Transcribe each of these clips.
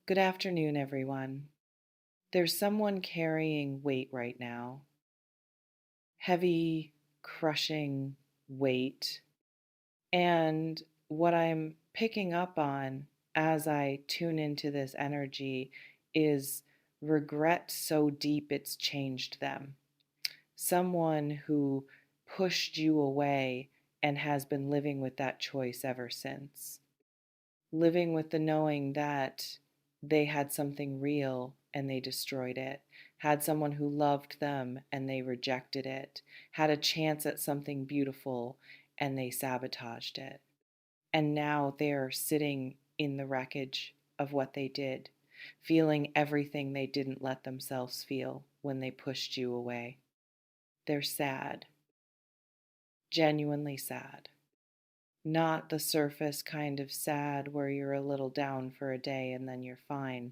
Good afternoon, everyone. There's someone carrying weight right now, heavy, crushing weight. And what I'm picking up on as I tune into this energy is regret so deep it's changed them. Someone who pushed you away and has been living with that choice ever since. Living with the knowing that they had something real and they destroyed it, had someone who loved them and they rejected it, had a chance at something beautiful and they sabotaged it. And now they're sitting in the wreckage of what they did, feeling everything they didn't let themselves feel when they pushed you away. They're sad, genuinely sad. Not the surface kind of sad where you're a little down for a day and then you're fine.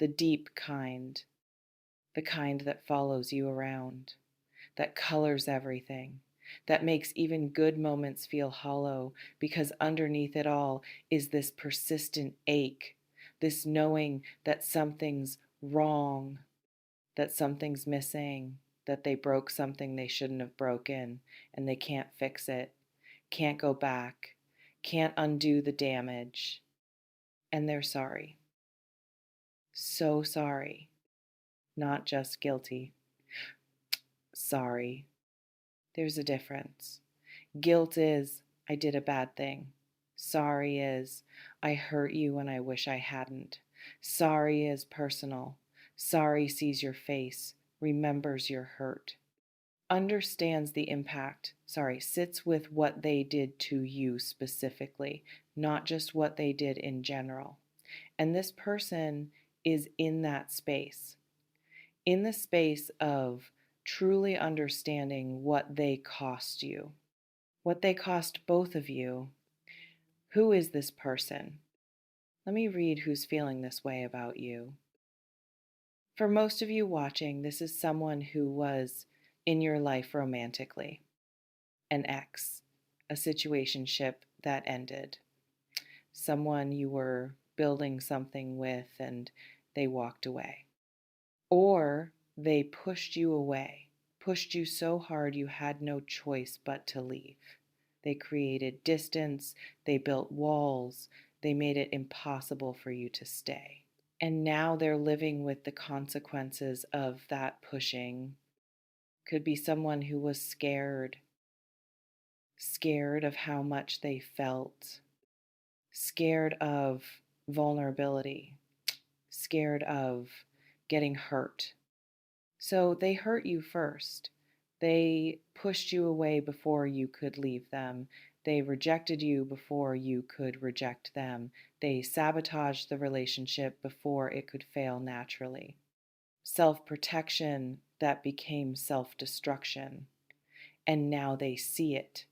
The deep kind, the kind that follows you around, that colors everything, that makes even good moments feel hollow because underneath it all is this persistent ache, this knowing that something's wrong, that something's missing, that they broke something they shouldn't have broken and they can't fix it, can't go back, can't undo the damage, and they're sorry. So sorry. Not just guilty. Sorry. There's a difference. Guilt is, I did a bad thing. Sorry is, I hurt you and I wish I hadn't. Sorry is personal. Sorry sees your face, remembers your hurt, understands the impact, sits with what they did to you specifically, not just what they did in general. And this person is in that space, in the space of truly understanding what they cost you, what they cost both of you. Who is this person? Let me read who's feeling this way about you. For most of you watching, this is someone who was in your life romantically, an ex, a situationship that ended, someone you were building something with and they walked away. Or they pushed you away, pushed you so hard you had no choice but to leave. They created distance, they built walls, they made it impossible for you to stay. And now they're living with the consequences of that pushing. Could be someone who was scared, scared of how much they felt, scared of vulnerability, scared of getting hurt. So they hurt you first. They pushed you away before you could leave them. They rejected you before you could reject them. They sabotaged the relationship before it could fail naturally. Self-protection that became self-destruction. And now they see it.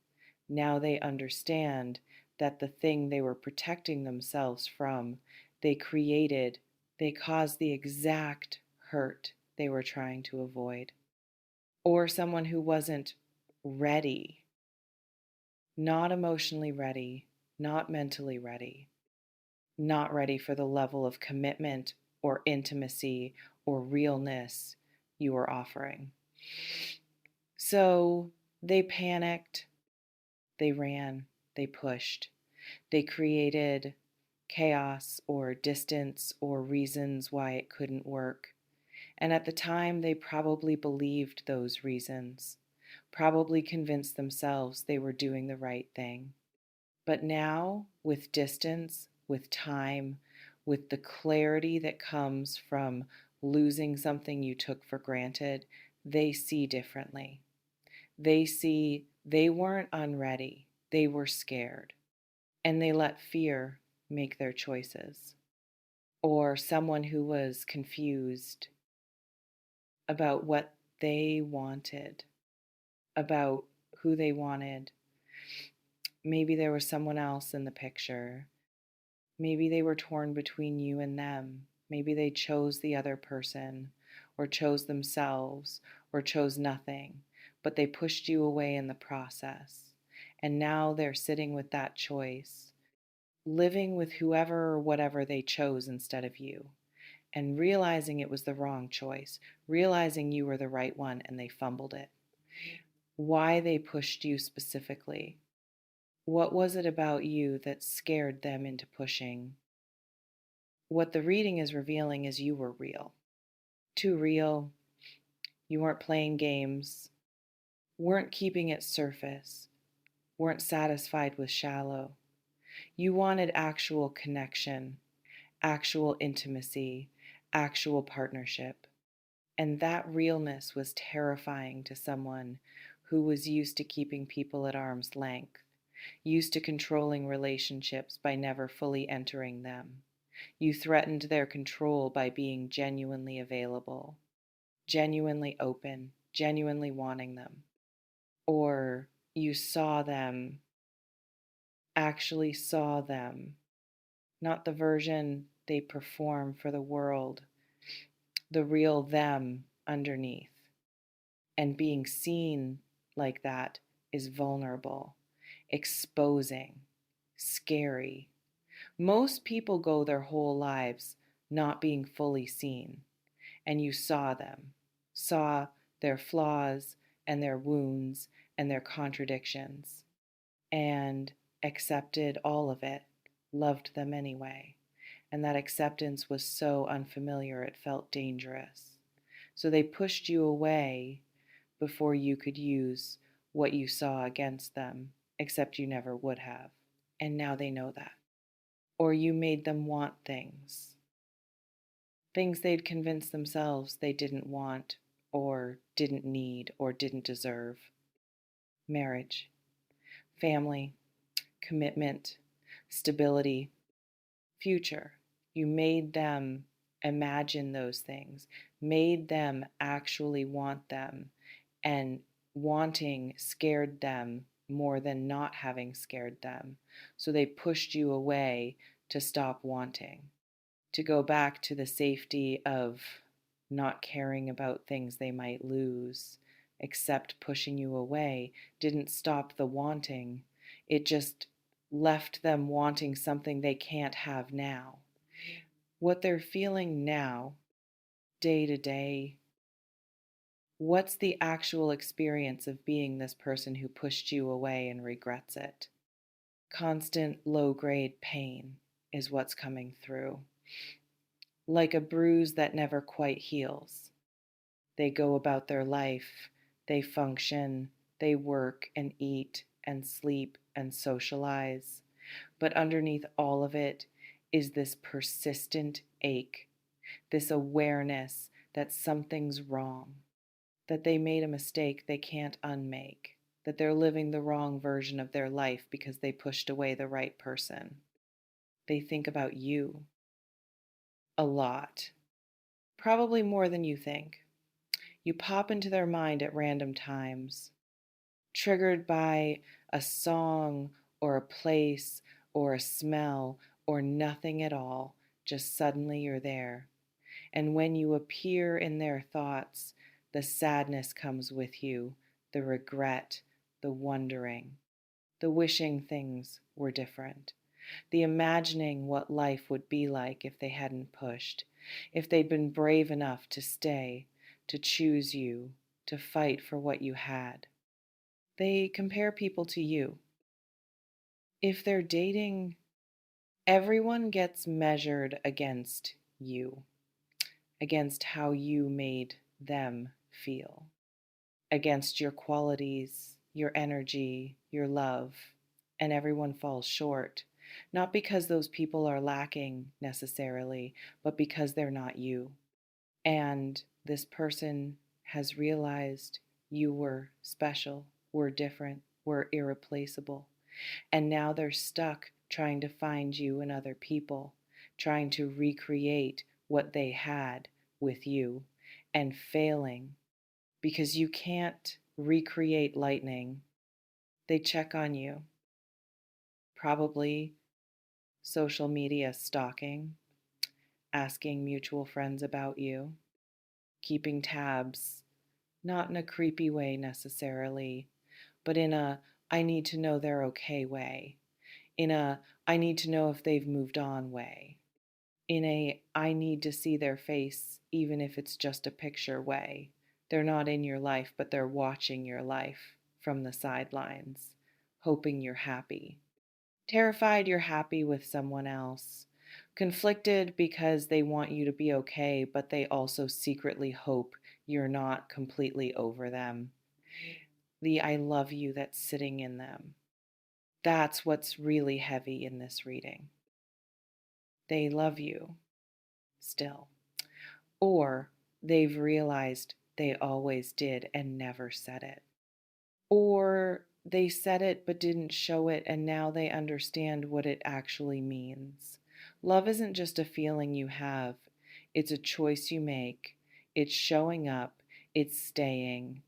Now they understand that the thing they were protecting themselves from, they created, they caused the exact hurt they were trying to avoid. Or someone who wasn't ready, not emotionally ready, not mentally ready, not ready for the level of commitment or intimacy or realness you were offering. So they panicked, they ran, they pushed, they created chaos or distance or reasons why it couldn't work. And at the time, they probably believed those reasons, probably convinced themselves they were doing the right thing. But now, with distance, with time, with the clarity that comes from losing something you took for granted, they see differently. They see they weren't unready, they were scared, and they let fear make their choices. Or someone who was confused about what they wanted, about who they wanted. Maybe there was someone else in the picture. Maybe they were torn between you and them. Maybe they chose the other person, or chose themselves, or chose nothing, but they pushed you away in the process. And now they're sitting with that choice. living with whoever or whatever they chose instead of you, and realizing it was the wrong choice, realizing you were the right one and they fumbled it. Why they pushed you specifically. What was it about you that scared them into pushing? What the reading is revealing is you were real. Too real. You weren't playing games, weren't keeping it surface, weren't satisfied with shallow. You wanted actual connection, actual intimacy, actual partnership. And that realness was terrifying to someone who was used to keeping people at arm's length, used to controlling relationships by never fully entering them. You threatened their control by being genuinely available, genuinely open, genuinely wanting them. Or you saw them, actually saw them, not the version they perform for the world, the real them underneath. And being seen like that is vulnerable, exposing, scary. Most people go their whole lives not being fully seen, and you saw them, saw their flaws and their wounds and their contradictions, and accepted all of it, loved them anyway. And that acceptance was so unfamiliar it felt dangerous. So they pushed you away before you could use what you saw against them, except you never would have. And now they know that. Or you made them want things, things they'd convinced themselves they didn't want, or didn't need, or didn't deserve. Marriage, family, commitment, stability, future. You made them imagine those things, made them actually want them, and wanting scared them more than not having scared them. So they pushed you away to stop wanting, to go back to the safety of not caring about things they might lose, except pushing you away didn't stop the wanting. It just left them wanting something they can't have now. What they're feeling now, day to day, what's the actual experience of being this person who pushed you away and regrets it? Constant low grade pain is what's coming through, like a bruise that never quite heals. They go about their life, they function, they work and eat and sleep and socialize. But underneath all of it is this persistent ache, this awareness that something's wrong, that they made a mistake they can't unmake, that they're living the wrong version of their life because they pushed away the right person. They think about you a lot, probably more than you think. You pop into their mind at random times, triggered by a song or a place or a smell or nothing at all. Just suddenly you're there. And when you appear in their thoughts, the sadness comes with you, the regret, the wondering, the wishing things were different, the imagining what life would be like if they hadn't pushed, if they'd been brave enough to stay, to choose you, to fight for what you had. They compare people to you. If they're dating, everyone gets measured against you, against how you made them feel, against your qualities, your energy, your love, and everyone falls short. Not because those people are lacking necessarily, but because they're not you. And this person has realized you were special, were different, were irreplaceable. And now they're stuck trying to find you in other people, trying to recreate what they had with you, and failing because you can't recreate lightning. They check on you, probably social media stalking, asking mutual friends about you, keeping tabs, not in a creepy way necessarily, but in a I need to know they're okay way, in a I need to know if they've moved on way, in a I need to see their face even if it's just a picture way. They're not in your life, but they're watching your life from the sidelines, hoping you're happy. Terrified you're happy with someone else. Conflicted because they want you to be okay, but they also secretly hope you're not completely over them. The I love you that's sitting in them. That's what's really heavy in this reading. They love you still. Or they've realized they always did and never said it. Or they said it but didn't show it, and now they understand what it actually means. Love isn't just a feeling you have, it's a choice you make. It's showing up, it's staying,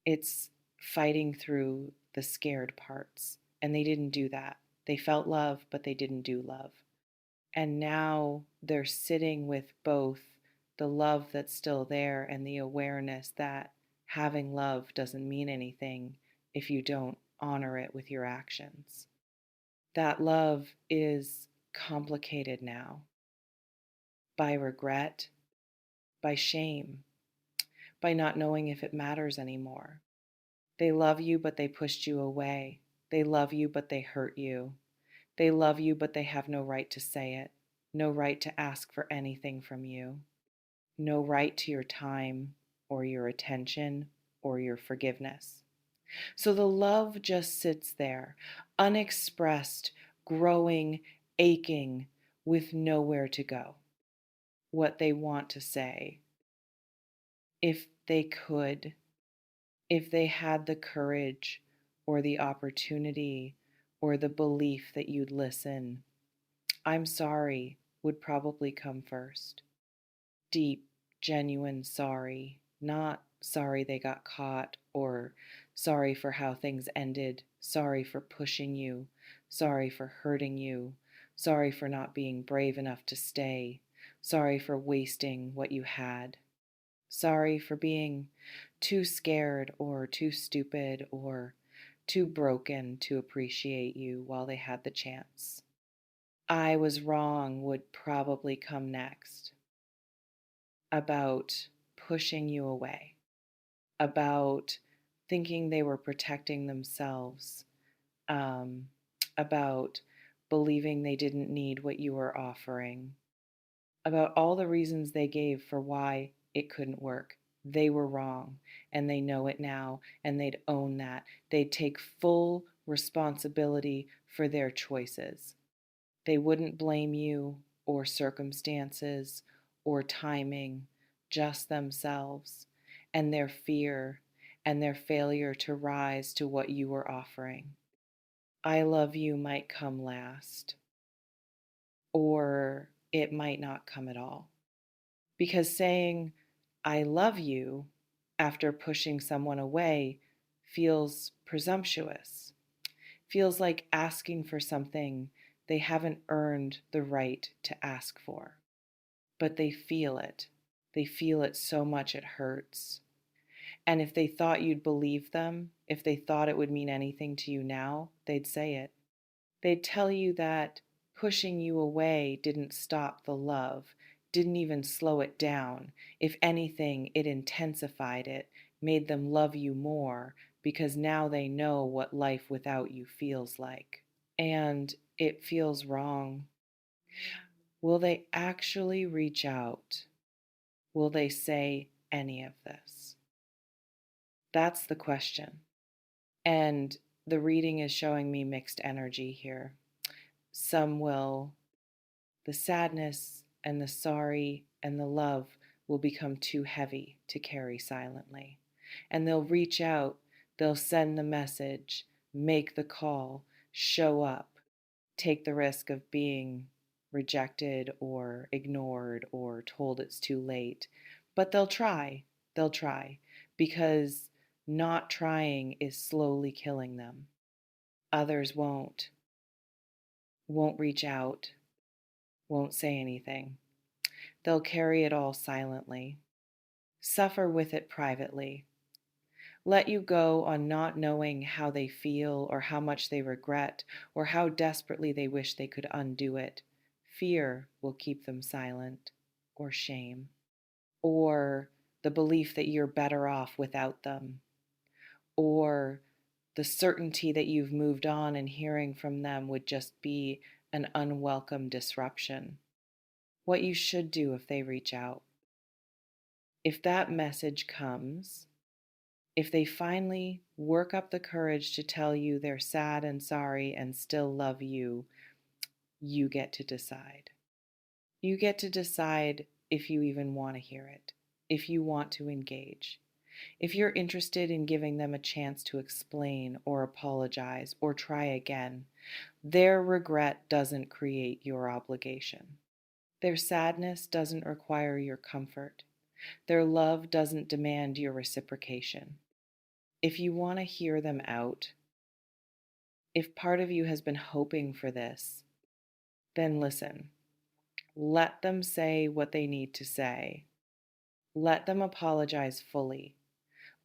it's fighting through the scared parts. And they didn't do that. They felt love, but they didn't do love. And now they're sitting with both the love that's still there and the awareness that having love doesn't mean anything if you don't honor it with your actions. That love is complicated now by regret, by shame, by not knowing if it matters anymore. They love you, but they pushed you away. They love you, but they hurt you. They love you, but they have no right to say it, no right to ask for anything from you, no right to your time or your attention or your forgiveness. So the love just sits there, unexpressed, growing, aching, with nowhere to go. What they want to say, if they could, if they had the courage or the opportunity or the belief that you'd listen, I'm sorry would probably come first. Deep, genuine sorry, not sorry they got caught or sorry for how things ended, sorry for pushing you, sorry for hurting you, sorry for not being brave enough to stay, sorry for wasting what you had, sorry for being too scared or too stupid or too broken to appreciate you while they had the chance. I was wrong would probably come next, about pushing you away, about thinking they were protecting themselves, um, about believing they didn't need what you were offering, about all the reasons they gave for why it couldn't work. They were wrong, and they know it now, and they'd own that. They'd take full responsibility for their choices. They wouldn't blame you or circumstances or timing, just themselves and their fear and their failure to rise to what you were offering. I love you might come last, or it might not come at all. Because saying, I love you after pushing someone away feels presumptuous, feels like asking for something they haven't earned the right to ask for. But they feel it. They feel it so much it hurts. And if they thought you'd believe them, if they thought it would mean anything to you now, they'd say it. They'd tell you that pushing you away didn't stop the love, didn't even slow it down. If anything, it intensified it, made them love you more because now they know what life without you feels like. And it feels wrong. Will they actually reach out? Will they say any of this? That's the question. And the reading is showing me mixed energy here. Some will, the sadness and the sorry and the love will become too heavy to carry silently. And they'll reach out, they'll send the message, make the call, show up, take the risk of being rejected or ignored or told it's too late. But they'll try, because not trying is slowly killing them. Others won't reach out, won't say anything. They'll carry it all silently, suffer with it privately, Let you go on not knowing how they feel or how much they regret or how desperately they wish they could undo it. Fear will keep them silent, or shame, or the belief that you're better off without them, or the certainty that you've moved on and hearing from them would just be an unwelcome disruption. What you should do if they reach out, if that message comes, if they finally work up the courage to tell you they're sad and sorry and still love you, you get to decide. You get to decide if you even want to hear it, if you want to engage, if you're interested in giving them a chance to explain or apologize or try again. Their regret doesn't create your obligation. Their sadness doesn't require your comfort. Their love doesn't demand your reciprocation. If you want to hear them out, if part of you has been hoping for this, then listen. Let them say what they need to say. Let them apologize fully.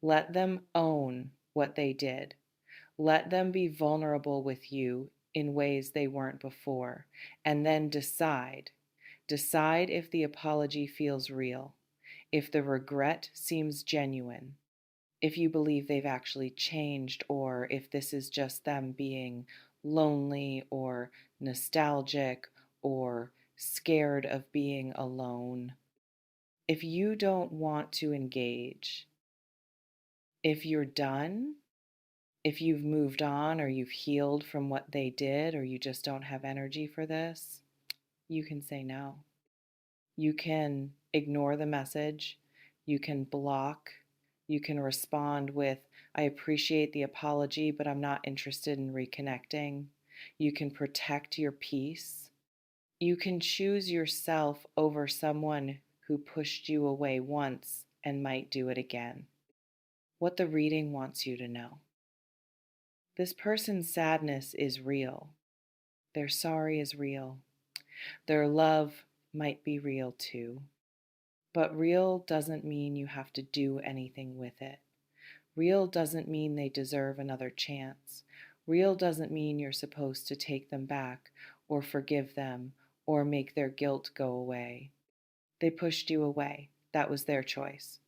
Let them own what they did. Let them be vulnerable with you in ways they weren't before. And then decide. Decide if the apology feels real, if the regret seems genuine, if you believe they've actually changed, or if this is just them being lonely or nostalgic or scared of being alone. If you don't want to engage, if you're done, if you've moved on or you've healed from what they did, or you just don't have energy for this, you can say no. You can ignore the message. You can block. You can respond with, I appreciate the apology, but I'm not interested in reconnecting. You can protect your peace. You can choose yourself over someone who pushed you away once and might do it again. What the reading wants you to know. This person's sadness is real. Their sorry is real. Their love might be real too. But real doesn't mean you have to do anything with it. Real doesn't mean they deserve another chance. Real doesn't mean you're supposed to take them back or forgive them or make their guilt go away. They pushed you away. That was their choice.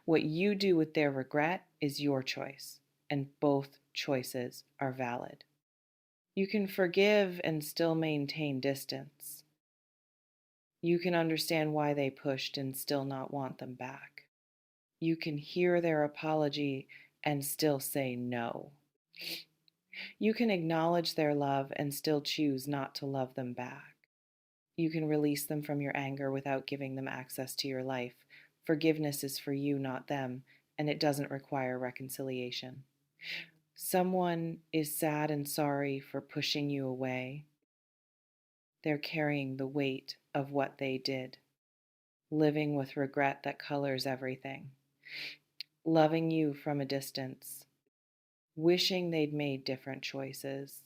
What you do with their regret is your choice, and both choices are valid. You can forgive and still maintain distance. You can understand why they pushed and still not want them back. You can hear their apology and still say no. You can acknowledge their love and still choose not to love them back. You can release them from your anger without giving them access to your life. Forgiveness is for you, not them, and it doesn't require reconciliation. Someone is sad and sorry for pushing you away. They're carrying the weight of what they did, living with regret that colors everything, loving you from a distance, wishing they'd made different choices,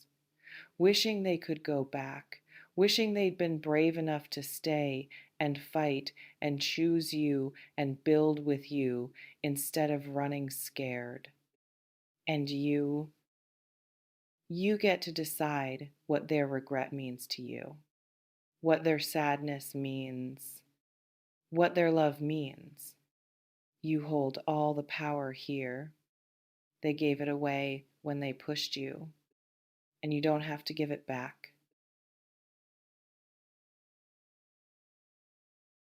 wishing they could go back, wishing they'd been brave enough to stay and fight and choose you and build with you instead of running scared. And you get to decide what their regret means to you, what their sadness means, what their love means. You hold all the power here. They gave it away when they pushed you, and you don't have to give it back.